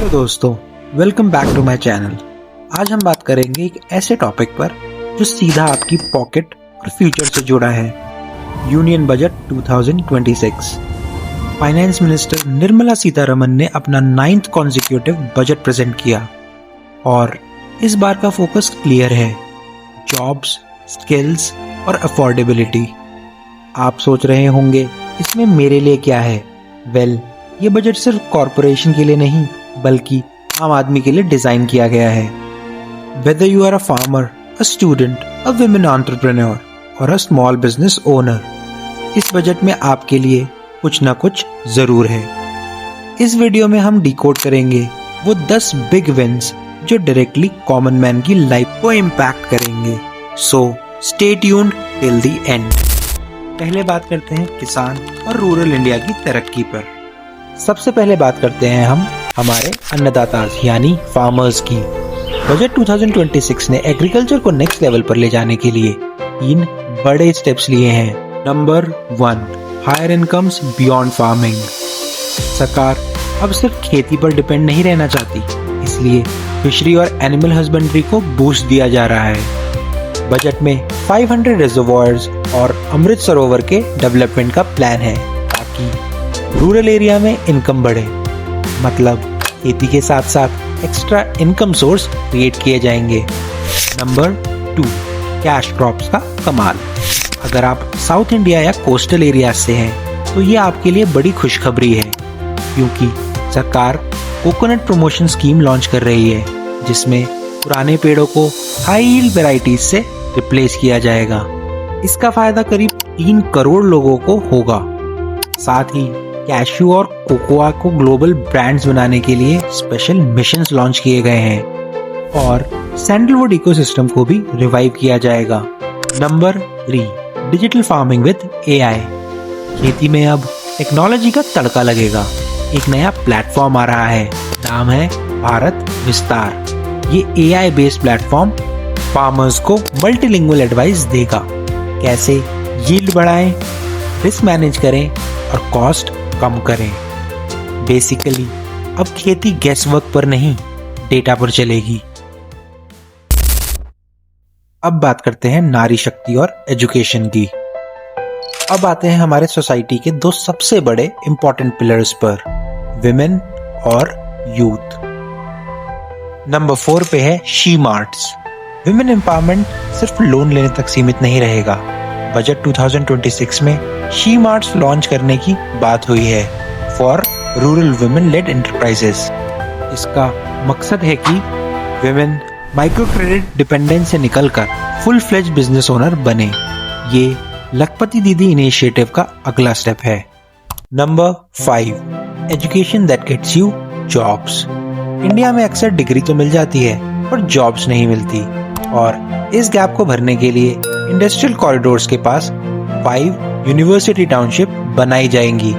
Hello दोस्तों, welcome back to my channel. आज हम बात करेंगे एक ऐसे टॉपिक पर जो सीधा आपकी पॉकेट और फ्यूचर से जुड़ा है। Union budget 2026। Finance minister Nirmala Sitharaman ने अपना 9th कॉन्जिक्यूटिव बजट प्रेजेंट किया और इस बार का फोकस क्लियर है, जॉब्स, स्किल्स और अफोर्डेबिलिटी। आप सोच रहे होंगे इसमें मेरे लिए क्या है? वेल, ये बजट सिर्फ कॉरपोरेशन के लिए नहीं बल्कि आम आदमी के लिए डिजाइन किया गया है। Whether you are a farmer, a student, a women entrepreneur और अ स्मॉल बिजनेस ओनर, इस बजट में आपके लिए कुछ ना कुछ जरूर है। इस वीडियो में हम डिकोड करेंगे वो 10 बिग विंस जो डायरेक्टली कॉमन मैन की लाइफ को इम्पैक्ट करेंगे। So stay tuned till the end. पहले बात करते हैं किसान और रूरल इंडिया की तरक्की पर। सबसे पहले बात करते हैं हम हमारे अन्नदाता यानी फार्मर्स की। बजट 2026 ने एग्रीकल्चर को नेक्स्ट लेवल पर ले जाने के लिए 3 बड़े स्टेप्स लिए हैं। Number 1, higher incomes beyond farming. सरकार अब सिर्फ खेती पर डिपेंड नहीं रहना चाहती, इसलिए फिशरी और एनिमल हस्बेंड्री को बूस्ट दिया जा रहा है। बजट में 500 रिजर्वॉयर्स और अमृत सरोवर के डेवलपमेंट का प्लान है ताकि रूरल एरिया में इनकम बढ़े। मतलब खेती के साथ साथ एक्स्ट्रा इनकम सोर्स क्रिएट किए जाएंगे। नंबर 2, कैश क्रॉप्स का कमाल। अगर आप साउथ इंडिया या कोस्टल एरिया से हैं तो ये आपके लिए बड़ी खुशखबरी है, क्योंकि सरकार कोकोनट प्रमोशन स्कीम लॉन्च कर रही है जिसमें पुराने पेड़ों को हाई यील्ड वेराइटीज से रिप्लेस किया जाएगा। इसका फायदा करीब 3 करोड़ लोगों को होगा। साथ ही कैश्यू और कोकोआ को ग्लोबल ब्रांड्स बनाने के लिए स्पेशल मिशंस लॉन्च किए गए हैं और सैंडलवुड इकोसिस्टम को भी रिवाइव किया जाएगा। Number 3, digital farming with AI. खेती में अब टेक्नोलॉजी का तड़का लगेगा। एक नया प्लेटफॉर्म आ रहा है, नाम है भारत विस्तार। ये एआई बेस्ड प्लेटफॉर्म फार्मर्स को मल्टीलिंगुअल एडवाइस देगा, कैसे यील्ड बढ़ाएं, रिस्क मैनेज करें और कॉस्ट कम करें। बेसिकली अब खेती गैस वर्क पर नहीं, डेटा पर चलेगी। अब बात करते हैं नारी शक्ति और एजुकेशन की। अब आते हैं हमारे सोसाइटी के 2 सबसे बड़े इंपॉर्टेंट पिलर्स पर, विमेन और यूथ। नंबर 4 पे है शी मार्ट्स। विमेन एम्पावरमेंट सिर्फ लोन लेने तक सीमित नहीं रहेगा। बजट 2026 में शी मार्ट्स लॉन्च करने की बात हुई है for rural women lead enterprises. इसका मकसद है कि विमेन माइक्रो क्रेडिट डिपेंडेंस से निकलकर फुल फ्लेज बिजनेस ओनर बने। ये लखपति दीदी इनिशिएटिव का अगला स्टेप है। Number 5, education that gets you jobs. India में अक्सर डिग्री तो मिल जाती है पर जॉब्स नहीं मिलती, और इस गैप को भरने के लिए इंडस्ट्रियल कॉरिडोर्स के पास 5 यूनिवर्सिटी टाउनशिप बनाई जाएंगी।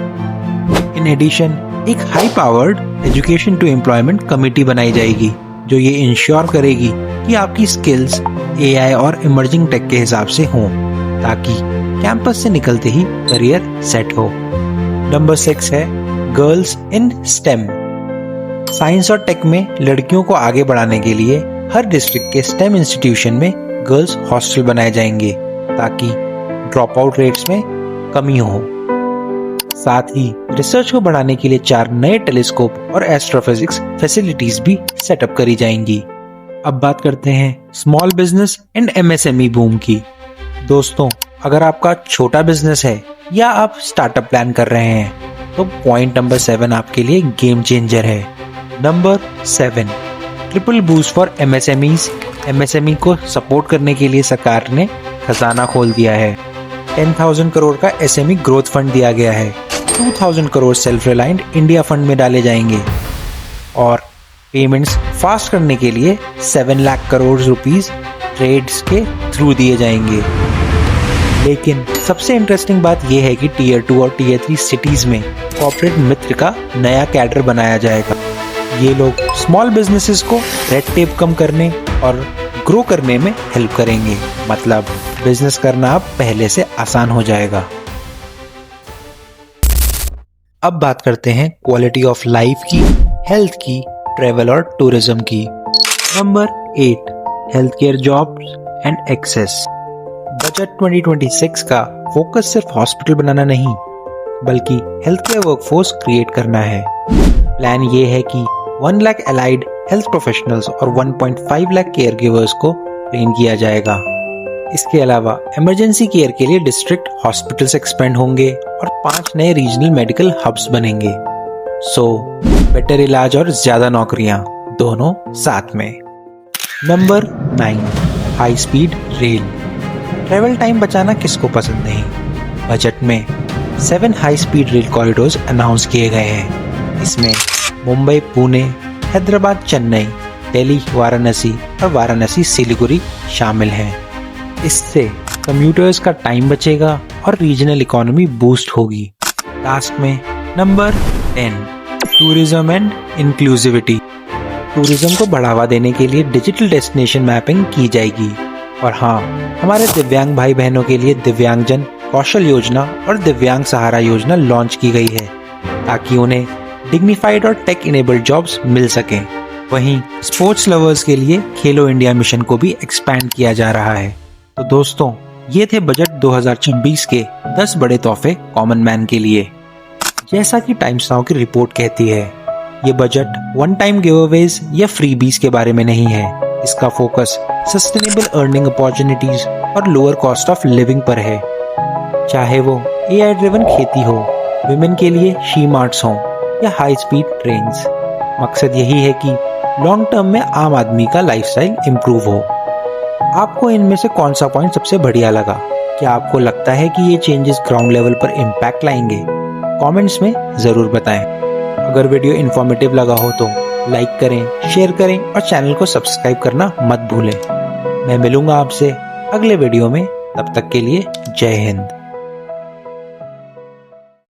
इन एडिशन एक high powered education to employment committee बनाई जाएगी जो ये इंश्योर करेगी कि आपकी स्किल्स एआई और इमर्जिंग टेक के हिसाब से हों, ताकि कैंपस से निकलते ही करियर सेट हो। नंबर 6 है गर्ल्स इन स्टेम। साइंस और टेक में लड़कियों को आगे बढ़ाने के लिए हर डिस्ट्रिक्ट के स्टेम इंस्टीट्यूशन में गर्ल्स हॉस्टल बनाए जाएंगे ताकि ड्रॉप आउट रेट्स में कमी हो। साथ ही रिसर्च को बढ़ाने के लिए 4 नए टेलीस्कोप और एस्ट्रोफिजिक्स फैसिलिटीज भी सेटअप करी जाएंगी। अब बात करते हैं small business and MSME boom की। दोस्तों, अगर आपका छोटा बिजनेस है या आप स्टार्टअप प्लान कर रहे हैं तो पॉइंट नंबर 7 आपके लिए गेम चेंजर है। Number 7, triple boost for MSMEs. MSME को सपोर्ट करने के लिए सरकार ने खजाना खोल दिया है। 10,000 करोड़ का एसएमई ग्रोथ फंड दिया गया है। 2,000 crore self reliant India fund में डाले जाएंगे और पेमेंट्स फास्ट करने के लिए 7 लाख करोड़ रुपीस ट्रेड्स के थ्रू दिए जाएंगे। लेकिन सबसे इंटरेस्टिंग बात यह है कि टीयर 2 और टीयर 3 सिटीज में कॉर्पोरेट मित्र का नया कैडर बनाया जाएगा। ये लोग स्मॉल बिजनेसेस को रेड टेप कम करने और ग्रो करने में हेल्प करेंगे। मतलब बिजनेस करना अब पहले से आसान हो जाएगा। अब बात करते हैं क्वालिटी ऑफ लाइफ की, हेल्थ की ट्रेवल और टूरिज्म की। Number 8, health care jobs and access. Budget 2026 का फोकस सिर्फ हॉस्पिटल बनाना नहीं, बल्कि हेल्थ केयर वर्कफोर्स क्रिएट करना है। प्लान ये है कि 1 लाख एलाइड हेल्थ प्रोफेशनल्स और 1.5 लाख केयर गिवर्स को ट्रेन किया जाएगा। इसके अलावा इमरजेंसी केयर के लिए डिस्ट्रिक्ट हॉस्पिटल्स एक्सपेंड होंगे और 5 नए रीजनल मेडिकल हब्स बनेंगे। सो बेटर इलाज और ज्यादा नौकरियां, दोनों साथ में। Number 9, high speed rail. Travel time बचाना किसको पसंद नहीं। बजट में 7 high speed rail corridors announce किए गए हैं। इसमें मुंबई पुणे, हैदराबाद चेन्नई, दिल्ली वाराणसी और वाराणसी सिलीगुड़ी शामिल हैं। इससे कम्यूटर्स का टाइम बचेगा और रीजनल इकोनॉमी बूस्ट होगी। लास्ट में number 10, tourism and inclusivity. Tourism को बढ़ावा देने के लिए डिजिटल डेस्टिनेशन मैपिंग की जाएगी। और हाँ, हमारे दिव्यांग भाई बहनों के लिए दिव्यांगजन कौशल योजना और दिव्यांग सहारा योजना लॉन्च की गई है, ताकि उन्हें डिग्निफाइड और टेक इनेबल्ड जॉब्स मिल सकें। वहीं स्पोर्ट्स लवर्स के लिए खेलो इंडिया मिशन को भी एक्सपैंड किया जा रहा है। तो दोस्तों, ये थे बजट 2026 के 10 बड़े तोहफे कॉमन मैन के लिए। जैसा कि टाइम्स नाउ की रिपोर्ट कहती है, ये बजट वन टाइम गिवअवेज या फ्रीबीज के बारे में नहीं है। इसका फोकस सस्टेनेबल अर्निंग अपॉर्चुनिटीज और लोअर कॉस्ट ऑफ लिविंग पर है। चाहे वो AI ड्रिवन खेती हो, विमेन के लिए शी मार्ट्स हो या हाई स्पीड ट्रेन्स, मकसद यही है कि लॉन्ग टर्म में आम आदमी का लाइफस्टाइल इम्प्रूव हो। आपको इनमें से कौन सा पॉइंट सबसे बढ़िया लगा? क्या आपको लगता है कि ये चेंजेस ग्राउंड लेवल पर इम्पैक्ट लाएंगे? कमेंट्स में जरूर बताएं। अगर वीडियो इन्फॉर्मेटिव लगा हो तो लाइक करें, शेयर करें और चैनल को सब्सक्राइब करना मत भूलें। मैं मिलूंगा आपसे अगले वीडियो में, तब तक के लिए जय हिंद।